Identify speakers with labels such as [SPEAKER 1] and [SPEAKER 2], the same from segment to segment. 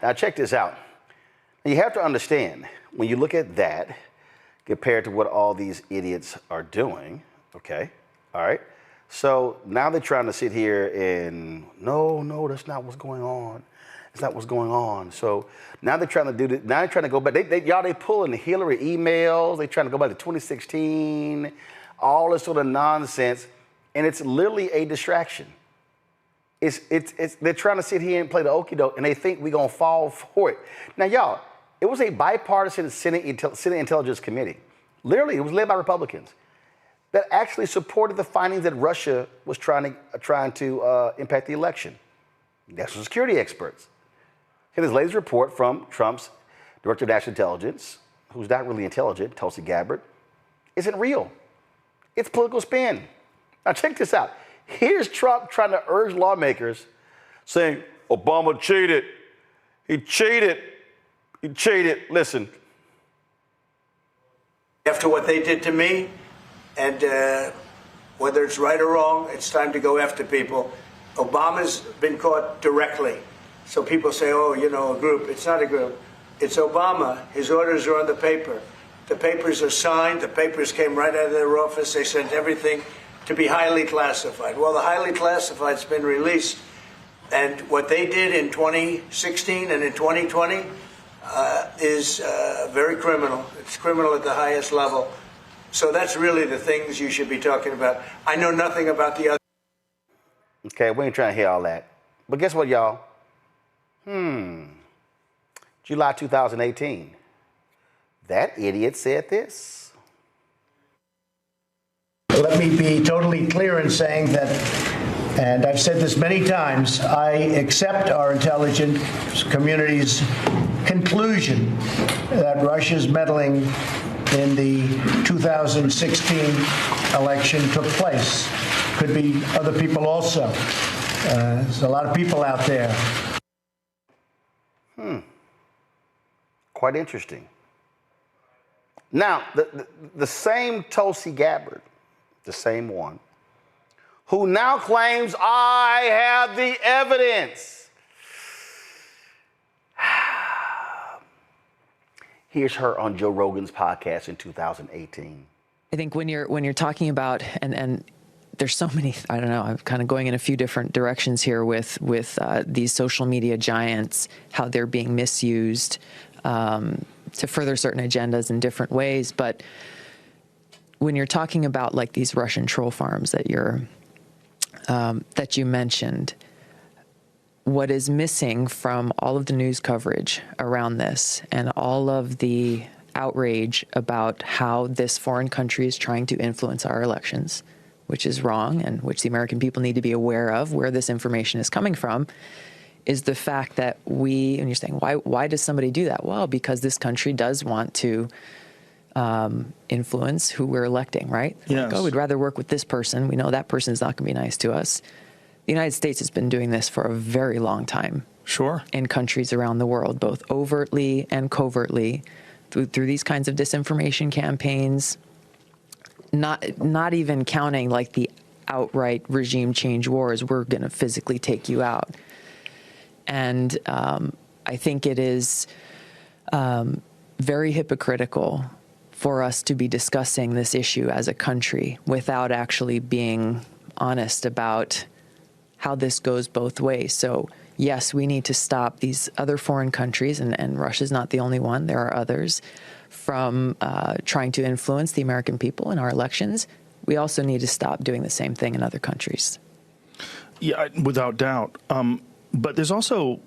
[SPEAKER 1] Now check this out. You have to understand, when you look at that compared to what all these idiots are doing, okay, all right? So now they're trying to sit here and, no, that's not what's going on. It's not what's going on. So now they're trying to do this. Now they're trying to go back. They pulling the Hillary emails. They're trying to go back to 2016, all this sort of nonsense. And it's literally a distraction. They're trying to sit here and play the okie doke, and they think we're going to fall for it. Now, y'all, it was a bipartisan Senate Intelligence Committee. Literally, it was led by Republicans that actually supported the findings that Russia was trying to impact the election. National security experts. And this latest report from Trump's Director of National Intelligence, who's not really intelligent, Tulsi Gabbard, isn't real. It's political spin. Now check this out. Here's Trump trying to urge lawmakers, saying, Obama cheated. He cheated. He cheated. Listen.
[SPEAKER 2] After what they did to me, and whether it's right or wrong, it's time to go after people. Obama's been caught directly. So people say, oh, you know, a group. It's not a group. It's Obama. His orders are on the paper. The papers are signed. The papers came right out of their office. They sent everything to be highly classified. Well, the highly classified's been released. And what they did in 2016 and in 2020 is very criminal. It's criminal at the highest level. So that's really the things you should be talking about. I know nothing about the other.
[SPEAKER 1] Okay, we ain't trying to hear all that. But guess what, y'all? July 2018. That idiot said this.
[SPEAKER 2] Let me be totally clear in saying that, and I've said this many times, I accept our intelligence community's conclusion that Russia's meddling in the 2016 election took place. Could be other people also. There's a lot of people out there.
[SPEAKER 1] Quite interesting. Now, the same Tulsi Gabbard, the same one, who now claims I have the evidence. Here's her on Joe Rogan's podcast in 2018.
[SPEAKER 3] I think when you're talking about, and there's so many, I don't know, I'm kind of going in a few different directions here with these social media giants, how they're being misused to further certain agendas in different ways. But when you're talking about like these Russian troll farms that you mentioned, what is missing from all of the news coverage around this and all of the outrage about how this foreign country is trying to influence our elections, which is wrong and which the American people need to be aware of where this information is coming from, is the fact that and you're saying, why does somebody do that? Well, because this country does want to influence who we're electing, right?
[SPEAKER 4] Yes.
[SPEAKER 3] Like, oh, we'd rather work with this person. We know that person is not going to be nice to us. The United States has been doing this for a very long time.
[SPEAKER 4] Sure.
[SPEAKER 3] In countries around the world, both overtly and covertly, through these kinds of disinformation campaigns, not even counting like the outright regime change wars, we're going to physically take you out. And I think it is very hypocritical for us to be discussing this issue as a country without actually being honest about how this goes both ways. So yes, we need to stop these other foreign countries, and Russia's not the only one, there are others, from trying to influence the American people in our elections. We also need to stop doing the same thing in other countries.
[SPEAKER 4] Yeah, without doubt. But there's also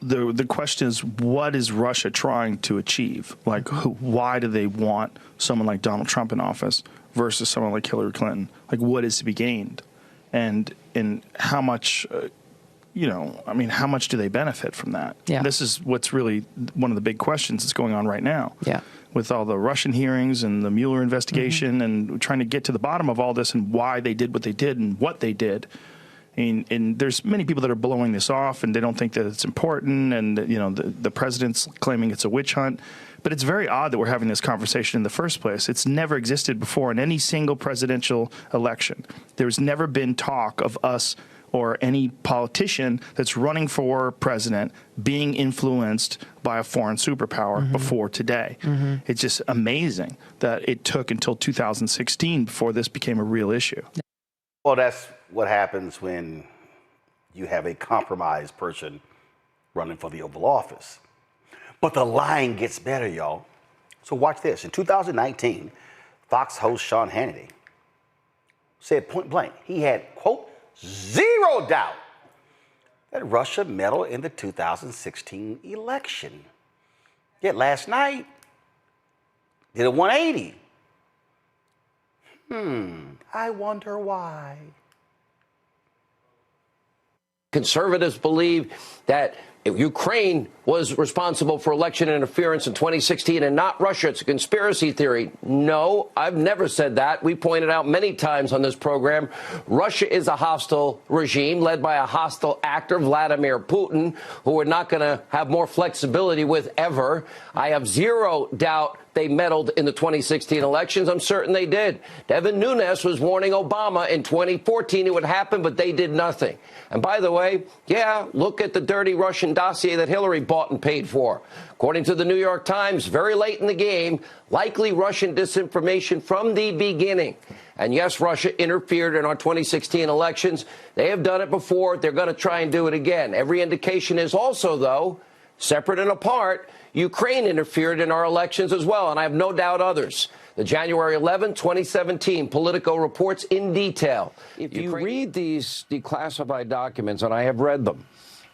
[SPEAKER 4] the question is, what is Russia trying to achieve? Like, why do they want someone like Donald Trump in office versus someone like Hillary Clinton? Like, what is to be gained? And how much, how much do they benefit from that?
[SPEAKER 3] Yeah.
[SPEAKER 4] This is what's really one of the big questions that's going on right now.
[SPEAKER 3] Yeah.
[SPEAKER 4] With all the Russian hearings and the Mueller investigation and trying to get to the bottom of all this and why they did what they did and what they did. And there's many people that are blowing this off and they don't think that it's important. And, the president's claiming it's a witch hunt. But it's very odd that we're having this conversation in the first place. It's never existed before in any single presidential election. There's never been talk of us or any politician that's running for president being influenced by a foreign superpower before today. It's just amazing that it took until 2016 before this became a real issue.
[SPEAKER 1] Well, that's what happens when you have a compromised person running for the Oval Office. But the lying gets better, y'all. So watch this. In 2019, Fox host Sean Hannity said point blank, he had, quote, zero doubt that Russia meddled in the 2016 election. Yet last night, did a 180. I wonder why.
[SPEAKER 5] Conservatives believe that Ukraine was responsible for election interference in 2016 and not Russia. It's a conspiracy theory. No, I've never said that. We pointed out many times on this program, Russia is a hostile regime led by a hostile actor, Vladimir Putin, who we're not going to have more flexibility with ever. I have zero doubt they meddled in the 2016 elections. I'm certain they did. Devin Nunes was warning Obama in 2014 it would happen, but they did nothing. And by the way, yeah, look at the dirty Russian dossier that Hillary bought and paid for. According to the New York Times, very late in the game, likely Russian disinformation from the beginning. And yes, Russia interfered in our 2016 elections. They have done it before. They're going to try and do it again. Every indication is also, though, separate and apart, Ukraine interfered in our elections as well, and I have no doubt others. The January 11, 2017 Politico reports in detail. If you read these declassified documents, and I have read them,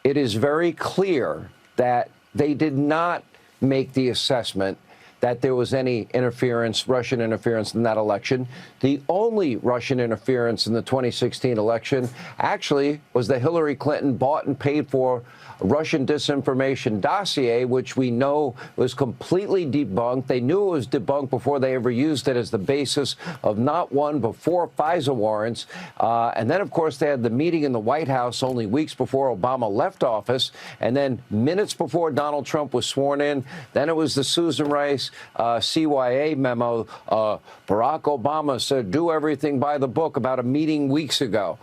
[SPEAKER 5] it is very clear that they did not make the assessment that there was any interference, Russian interference in that election. The only Russian interference in the 2016 election actually was the Hillary Clinton bought and paid for Russian disinformation dossier, which we know was completely debunked. They knew it was debunked before they ever used it as the basis of not one but four FISA warrants. And then, of course, they had the meeting in the White House only weeks before Obama left office, and then minutes before Donald Trump was sworn in. Then it was the Susan Rice CYA memo. Barack Obama said, do everything by the book about a meeting weeks ago.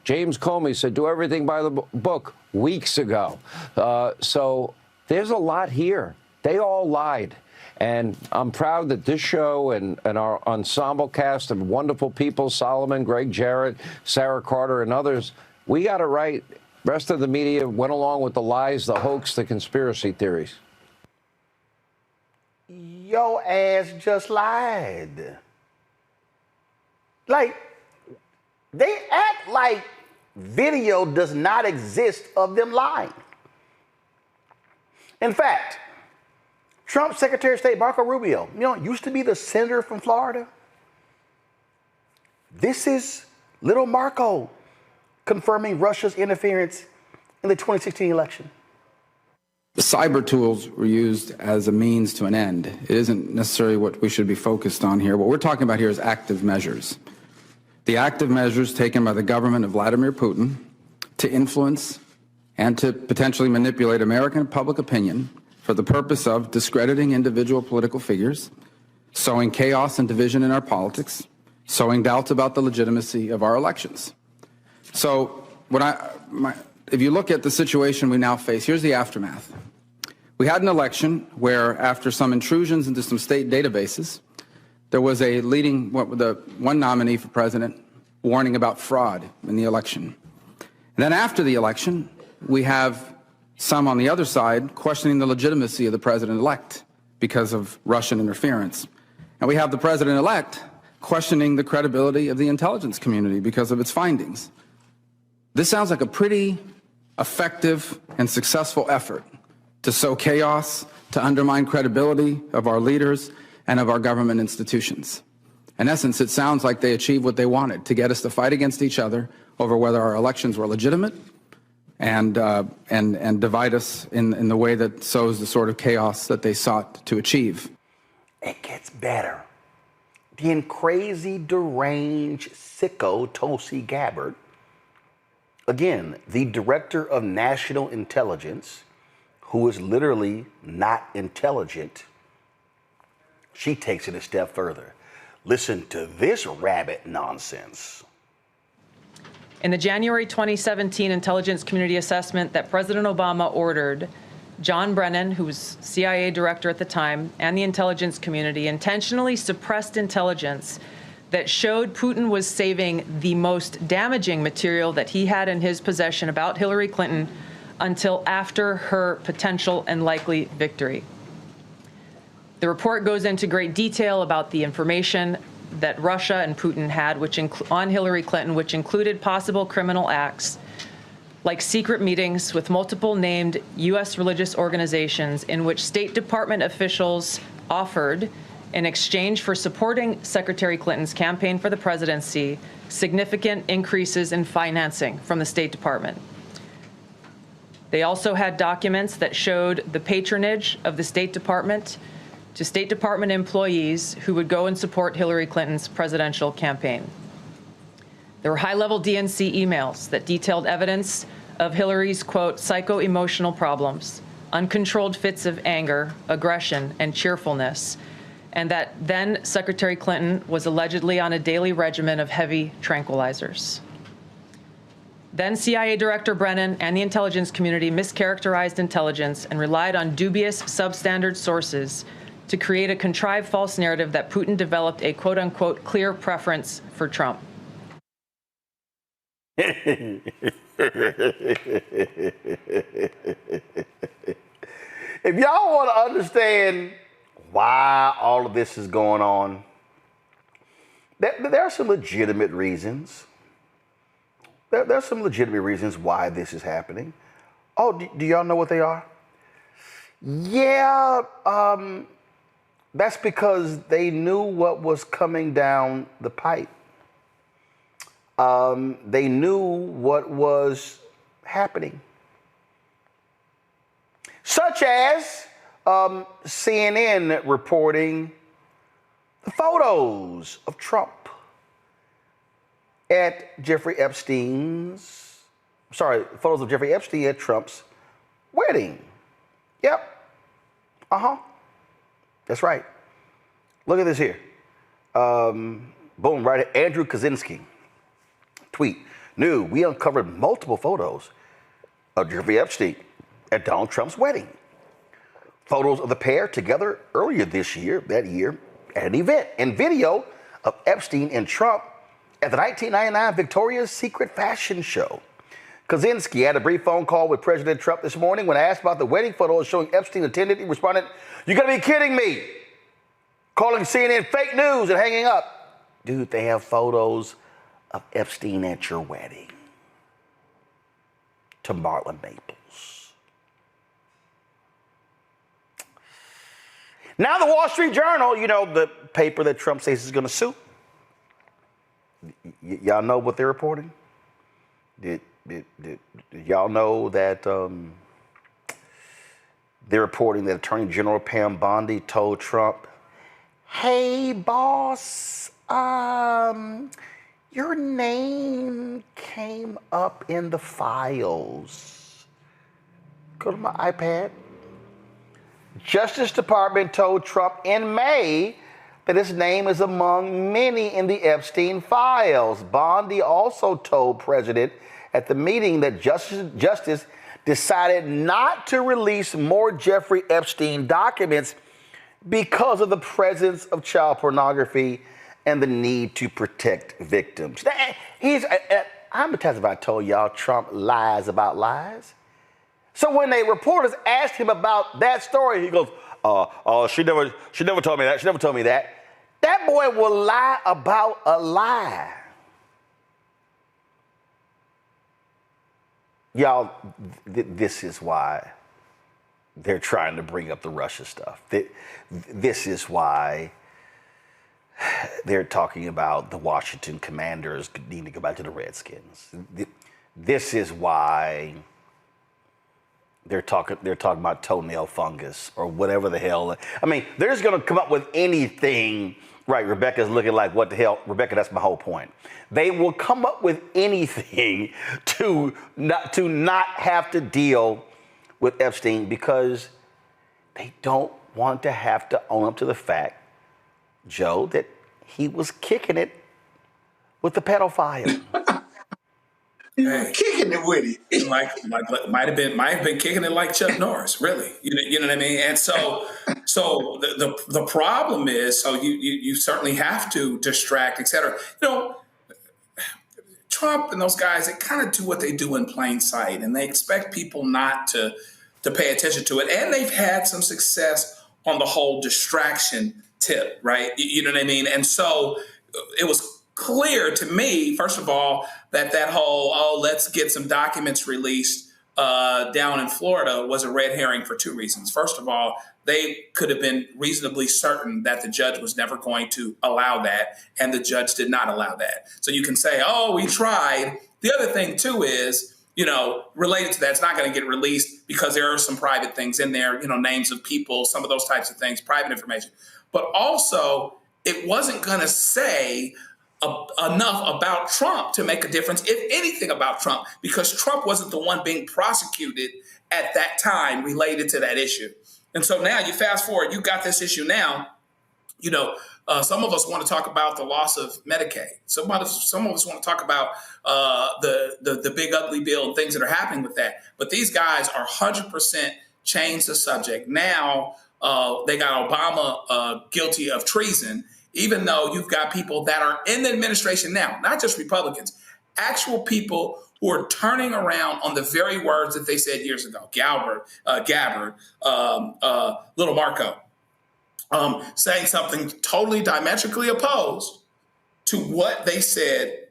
[SPEAKER 5] James Comey said, do everything by the book weeks ago. So there's a lot here. They all lied. And I'm proud that this show and our ensemble cast of wonderful people, Solomon, Greg Jarrett, Sarah Carter, and others, we got it right. The rest of the media went along with the lies, the hoax, the conspiracy theories.
[SPEAKER 1] Your ass just lied. Like, they act like video does not exist of them lying. In fact, Trump's Secretary of State, Marco Rubio, used to be the senator from Florida. This is little Marco confirming Russia's interference in the 2016 election.
[SPEAKER 6] The cyber tools were used as a means to an end. It isn't necessarily what we should be focused on here. What we're talking about here is active measures. The active measures taken by the government of Vladimir Putin to influence and to potentially manipulate American public opinion for the purpose of discrediting individual political figures, sowing chaos and division in our politics, sowing doubts about the legitimacy of our elections. So if you look at the situation we now face, here's the aftermath. We had an election where, after some intrusions into some state databases, there was a leading, the one nominee for president, warning about fraud in the election. And then after the election, we have some on the other side questioning the legitimacy of the president-elect because of Russian interference. And we have the president-elect questioning the credibility of the intelligence community because of its findings. This sounds like a pretty effective and successful effort to sow chaos, to undermine credibility of our leaders and of our government institutions. In essence, it sounds like they achieved what they wanted, to get us to fight against each other over whether our elections were legitimate and divide us in the way that sows the sort of chaos that they sought to achieve.
[SPEAKER 1] It gets better. The crazy, deranged, sicko Tulsi Gabbard, again, the director of national intelligence, who is literally not intelligent, she takes it a step further. Listen to this rabbit nonsense.
[SPEAKER 3] In the January 2017 intelligence community assessment that President Obama ordered, John Brennan, who was CIA director at the time, and the intelligence community intentionally suppressed intelligence that showed Putin was saving the most damaging material that he had in his possession about Hillary Clinton until after her potential and likely victory. The report goes into great detail about the information that Russia and Putin had on Hillary Clinton, which included possible criminal acts like secret meetings with multiple named U.S. religious organizations in which State Department officials offered, in exchange for supporting Secretary Clinton's campaign for the presidency, significant increases in financing from the State Department. They also had documents that showed the patronage of the State Department to State Department employees who would go and support Hillary Clinton's presidential campaign. There were high-level DNC emails that detailed evidence of Hillary's, quote, psycho-emotional problems, uncontrolled fits of anger, aggression, and cheerfulness, and that then Secretary Clinton was allegedly on a daily regimen of heavy tranquilizers. Then CIA Director Brennan and the intelligence community mischaracterized intelligence and relied on dubious substandard sources to create a contrived false narrative that Putin developed a quote-unquote clear preference for Trump.
[SPEAKER 1] If y'all want to understand why all of this is going on, there are some legitimate reasons. There are some legitimate reasons why this is happening. Oh, do y'all know what they are? Yeah, that's because they knew what was coming down the pipe. They knew what was happening. Such as CNN reporting the photos of Trump at Jeffrey Epstein at Trump's wedding. Yep. That's right. Look at this here. Boom, right. Andrew Kaczynski. Tweet. New, we uncovered multiple photos of Jeffrey Epstein at Donald Trump's wedding. Photos of the pair together earlier that year, at an event, and video of Epstein and Trump at the 1999 Victoria's Secret fashion show. Kaczynski had a brief phone call with President Trump this morning. When asked about the wedding photos showing Epstein attended, he responded, "You gotta be kidding me," calling CNN fake news and hanging up. Dude, they have photos of Epstein at your wedding. To Marla Maples. Now the Wall Street Journal, the paper that Trump says is going to sue. Y'all know what they're reporting? Did y'all know that they're reporting that Attorney General Pam Bondi told Trump, "Hey, boss, your name came up in the files." Go to my iPad. Justice Department told Trump in May that his name is among many in the Epstein files. Bondi also told President at the meeting that Justice decided not to release more Jeffrey Epstein documents because of the presence of child pornography and the need to protect victims. How many times have I told y'all Trump lies about lies? So when the reporters asked him about that story, he goes, she never told me that. She never told me that. That boy will lie about a lie. Y'all, this is why they're trying to bring up the Russia stuff. This is why they're talking about the Washington Commanders needing to go back to the Redskins. This is why they're talking about toenail fungus or whatever the hell. I mean, they're just going to come up with anything. Right, Rebecca's looking like, what the hell? Rebecca, that's my whole point. They will come up with anything to not have to deal with Epstein because they don't want to have to own up to the fact, Joe, that he was kicking it with the pedophile.
[SPEAKER 7] Hey,
[SPEAKER 2] Kicking it with it.
[SPEAKER 7] like might have been kicking it like Chuck Norris, really. You know what I mean? And so the problem is, so you certainly have to distract, et cetera. Trump and those guys, they kind of do what they do in plain sight, and they expect people not to pay attention to it. And they've had some success on the whole distraction tip, right? You know what I mean? And so it was clear to me, first of all, that whole, let's get some documents released down in Florida was a red herring for two reasons. First of all, they could have been reasonably certain that the judge was never going to allow that, and the judge did not allow that. So you can say, oh, we tried. The other thing, too, is, related to that, it's not going to get released because there are some private things in there, names of people, some of those types of things, private information. But also, it wasn't going to say enough about Trump to make a difference, if anything about Trump, because Trump wasn't the one being prosecuted at that time related to that issue. And so now you fast forward, you got this issue now, some of us want to talk about the loss of Medicaid. Some of us want to talk about the big ugly bill and things that are happening with that. But these guys are 100% changed the subject. Now they got Obama guilty of treason, even though you've got people that are in the administration now, not just Republicans, actual people who are turning around on the very words that they said years ago. Gabbard, Little Marco, saying something totally diametrically opposed to what they said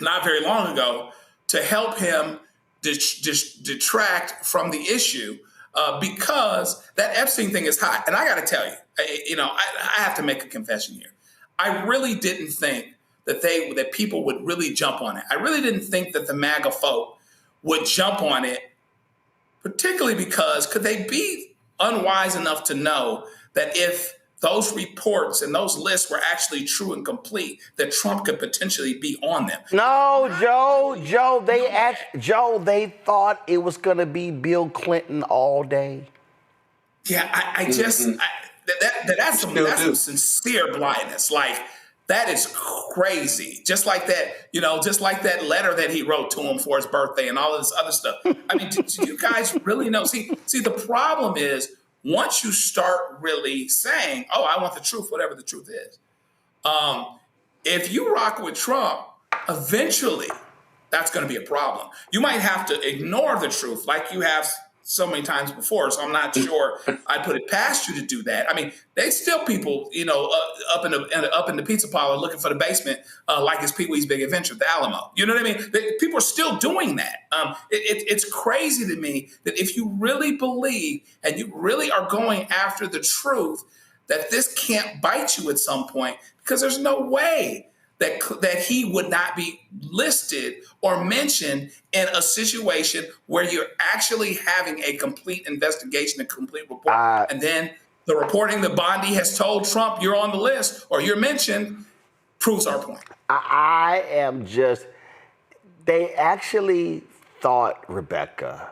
[SPEAKER 7] not very long ago to help him detract from the issue because that Epstein thing is hot. And I got to tell you, I have to make a confession here. I really didn't think that people would really jump on it. I really didn't think that the MAGA folk would jump on it, particularly because could they be unwise enough to know that if those reports and those lists were actually true and complete, that Trump could potentially be on them?
[SPEAKER 1] No, Joe, they thought it was going to be Bill Clinton all day.
[SPEAKER 7] Yeah, I just that's some sincere blindness. Like, that is crazy. Just like that letter that he wrote to him for his birthday and all of this other stuff. I mean, do you guys really know? See, the problem is once you start really saying, oh, I want the truth, whatever the truth is. If you rock with Trump, eventually that's going to be a problem. You might have to ignore the truth like you have so many times before, so I'm not sure I put it past you to do that. I mean, they still people, up in the pizza parlor looking for the basement, like it's Pee Wee's Big Adventure, the Alamo. You know what I mean? People are still doing that. It's crazy to me that if you really believe and you really are going after the truth, that this can't bite you at some point, because there's no way that he would not be listed or mentioned in a situation where you're actually having a complete investigation, a complete report. And then the reporting that Bondi has told Trump you're on the list or you're mentioned proves our point.
[SPEAKER 1] They actually thought, Rebecca,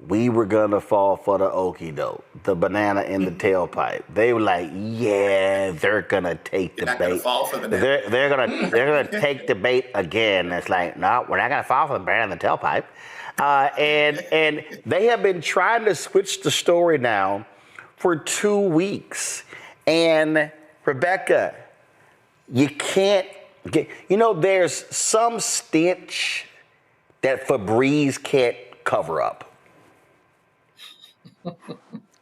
[SPEAKER 1] we were going to fall for the okie doke, the banana in the tailpipe. They were like, yeah, they're going to take the bait. They're going to take the bait again. It's like, no, we're not going to fall for the banana in the tailpipe. And they have been trying to switch the story now for 2 weeks. And Rebecca, you can't get, there's some stench that Febreze can't cover up.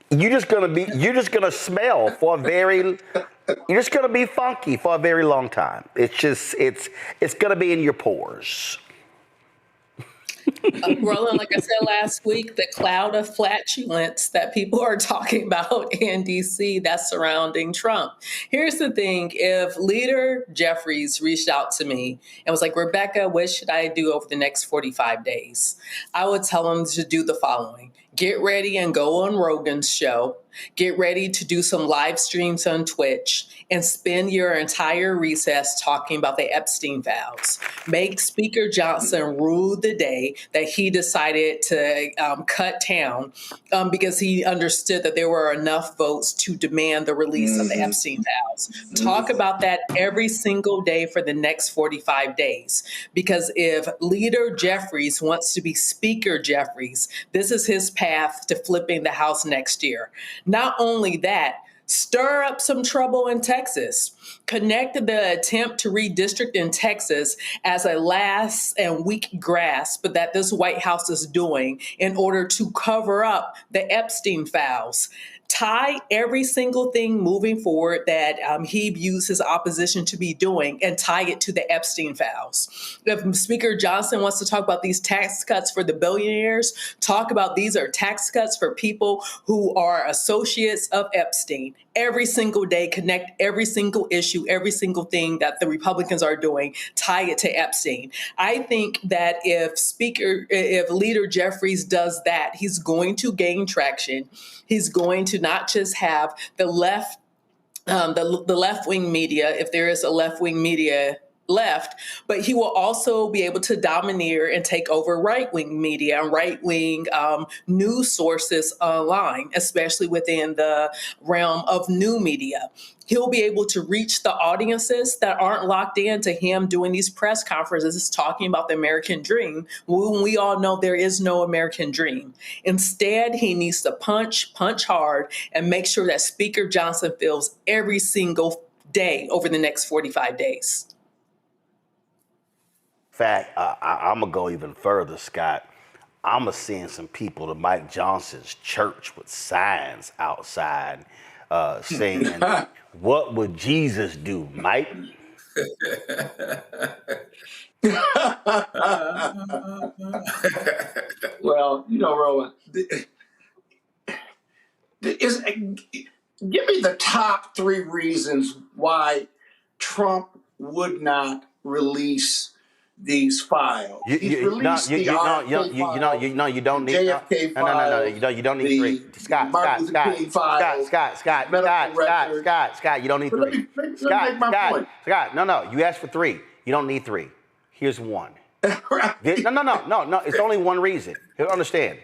[SPEAKER 1] You're just gonna smell for you're just gonna be funky for a very long time. It's gonna be in your pores.
[SPEAKER 8] Roland, like I said last week, the cloud of flatulence that people are talking about in DC that's surrounding Trump. Here's the thing. If Leader Jeffries reached out to me and was like, Rebecca, what should I do over the next 45 days? I would tell him to do the following. get ready and go on Rogan's show. Get ready to do some live streams on Twitch and spend your entire recess talking about the Epstein files. Make Speaker Johnson rue the day that he decided to cut town because he understood that there were enough votes to demand the release of the Epstein files. Talk about that every single day for the next 45 days. Because if Leader Jeffries wants to be Speaker Jeffries, this is his path to flipping the House next year. Not only that, stir up some trouble in Texas. Connect the attempt to redistrict in Texas as a last and weak grasp that this White House is doing in order to cover up the Epstein files. Tie every single thing moving forward that he views his opposition to be doing and tie it to the Epstein files. If Speaker Johnson wants to talk about these tax cuts for the billionaires, talk about these are tax cuts for people who are associates of Epstein. Every single day, connect every single issue, every single thing that the Republicans are doing, tie it to Epstein. I think that if Leader Jeffries does that, he's going to gain traction. He's going to not just have the left, the left-wing media, if there is a left-wing media left, but he will also be able to domineer and take over right-wing media and right-wing news sources online, especially within the realm of new media. He'll be able to reach the audiences that aren't locked into him doing these press conferences talking about the American dream, when we all know there is no American dream. Instead, he needs to punch hard, and make sure that Speaker Johnson feels every single day over the next 45 days.
[SPEAKER 1] Fact, I'm going to go even further, Scott. I'm going to send some people to Mike Johnson's church with signs outside saying, what would Jesus do, Mike?
[SPEAKER 9] Well, Roland, give me the top 3 reasons why Trump would not release these files.
[SPEAKER 1] You don't need
[SPEAKER 9] JFK files.
[SPEAKER 1] You don't need 3. Scott, you don't need 3. Scott, no, you asked for 3. You don't need 3. Here's 1.
[SPEAKER 9] Right.
[SPEAKER 1] No. It's only one reason. You understand?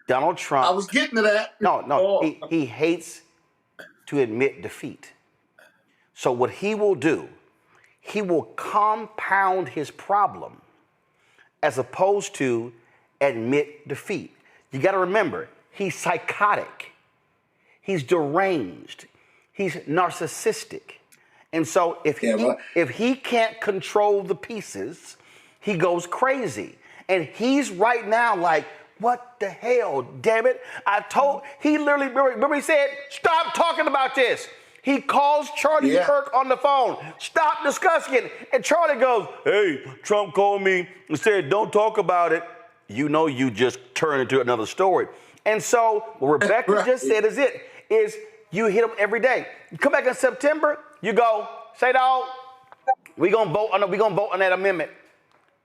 [SPEAKER 1] Donald Trump.
[SPEAKER 9] I was getting to that.
[SPEAKER 1] No. He hates to admit defeat. So what he will do, he will compound his problem as opposed to admit defeat. You got to remember, he's psychotic. He's deranged. He's narcissistic. And so if he can't control the pieces, he goes crazy. And he's right now like, what the hell, damn it? He literally, remember he said, stop talking about this. He calls Charlie Kirk on the phone. Stop discussing it. And Charlie goes, hey, Trump called me and said, don't talk about it. You know, you just turn into another story. And so what Rebecca just said is you hit him every day. You come back in September, you go, say, dog, we gonna vote on that amendment.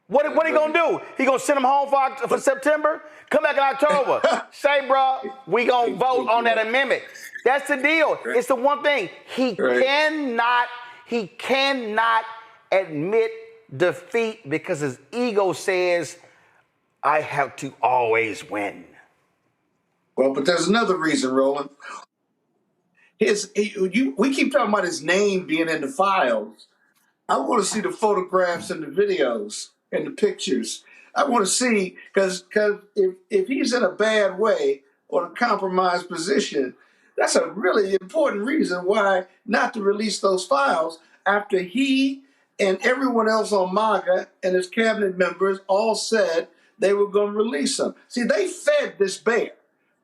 [SPEAKER 1] What are you gonna do? He gonna send him home for September? Come back in October. Say, bro, we gonna vote on that amendment. That's the deal. It's the one thing. He cannot admit defeat because his ego says, I have to always win.
[SPEAKER 9] Well, but there's another reason, Roland. We keep talking about his name being in the files. I want to see the photographs and the videos and the pictures. I want to see, because if he's in a bad way or a compromised position, that's a really important reason why not to release those files after he and everyone else on MAGA and his cabinet members all said they were going to release them. See, they fed this bear.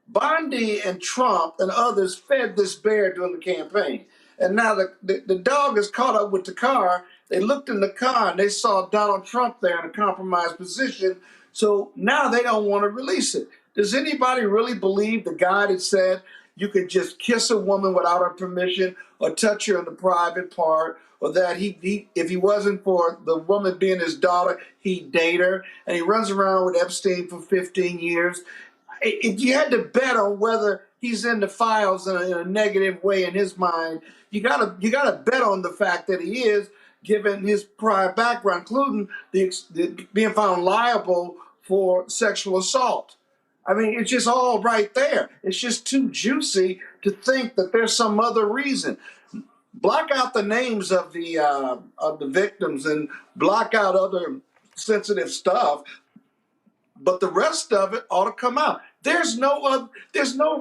[SPEAKER 9] Bondi and Trump and others fed this bear during the campaign. And now the dog is caught up with the car. They looked in the car and they saw Donald Trump there in a compromised position. So now they don't want to release it. Does anybody really believe the guy that said you could just kiss a woman without her permission or touch her in the private part, or that if he wasn't for the woman being his daughter, he'd date her, and he runs around with Epstein for 15 years? if you had to bet on whether he's in the files in a negative way in his mind, you gotta bet on the fact that he is, given his prior background, including the being found liable for sexual assault. I mean, it's just all right there. It's just too juicy to think that there's some other reason. Block out the names of the victims and block out other sensitive stuff, but the rest of it ought to come out. There's no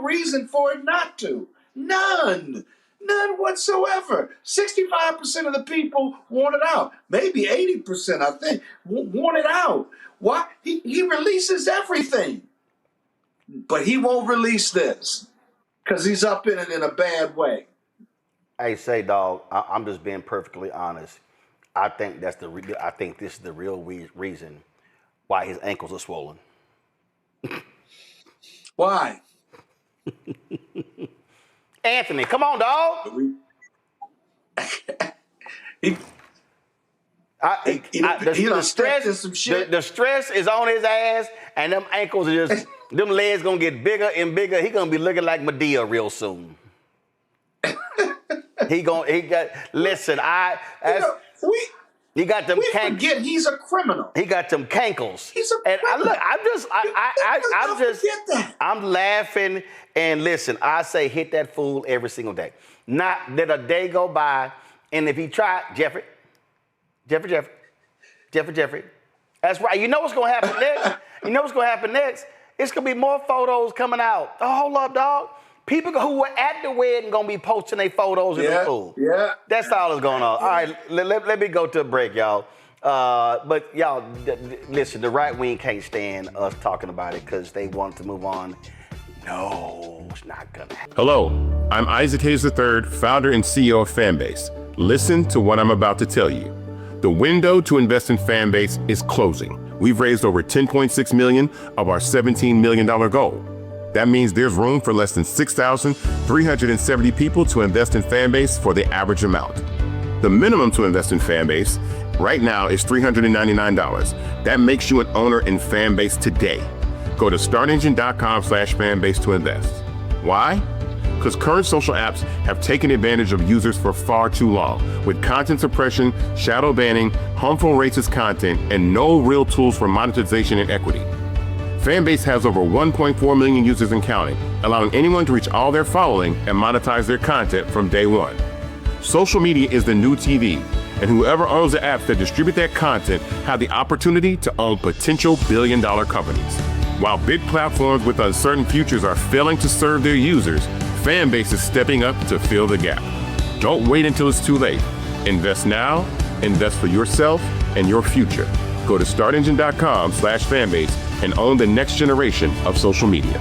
[SPEAKER 9] reason for it not to. None whatsoever. 65% of the people want it out. Maybe 80%, I think, want it out. Why? He releases everything, but he won't release this because he's up in it in a bad way.
[SPEAKER 1] Hey, say, dog, I'm just being perfectly honest. I think I think this is the real reason why his ankles are swollen.
[SPEAKER 9] Why?
[SPEAKER 1] Anthony, come on, dog. The stress is on his ass, and them ankles are just, them legs gonna get bigger and bigger. He gonna be looking like Medea real soon. He got them.
[SPEAKER 9] We forget he's a criminal.
[SPEAKER 1] He got them cankles.
[SPEAKER 9] He's a criminal.
[SPEAKER 1] I'm laughing, and listen, I say hit that fool every single day. Not let a day go by, and if he try, Jeffrey. That's right. You know what's gonna happen next? It's gonna be more photos coming out. Oh, hold up, dog. People who were at the wedding gonna be posting their photos in the pool.
[SPEAKER 9] Yeah.
[SPEAKER 1] That's all that's going on. All right, let me go to a break, y'all. But y'all, listen, the right wing can't stand us talking about it because they want to move on. No, it's not gonna happen.
[SPEAKER 10] Hello, I'm Isaac Hayes III, founder and CEO of Fanbase. Listen to what I'm about to tell you. The window to invest in Fanbase is closing. We've raised over $10.6 million of our $17 million goal. That means there's room for less than 6,370 people to invest in Fanbase for the average amount. The minimum to invest in Fanbase right now is $399. That makes you an owner in Fanbase today. Go to startengine.com/fanbase to invest. Why? Because current social apps have taken advantage of users for far too long, with content suppression, shadow banning, harmful racist content, and no real tools for monetization and equity. Fanbase has over 1.4 million users and counting, allowing anyone to reach all their following and monetize their content from day one. Social media is the new TV, and whoever owns the apps that distribute that content have the opportunity to own potential billion-dollar companies. While big platforms with uncertain futures are failing to serve their users, Fanbase is stepping up to fill the gap. Don't wait until it's too late. Invest now, invest for yourself and your future. Go to startengine.com/fanbase and own the next generation of social media.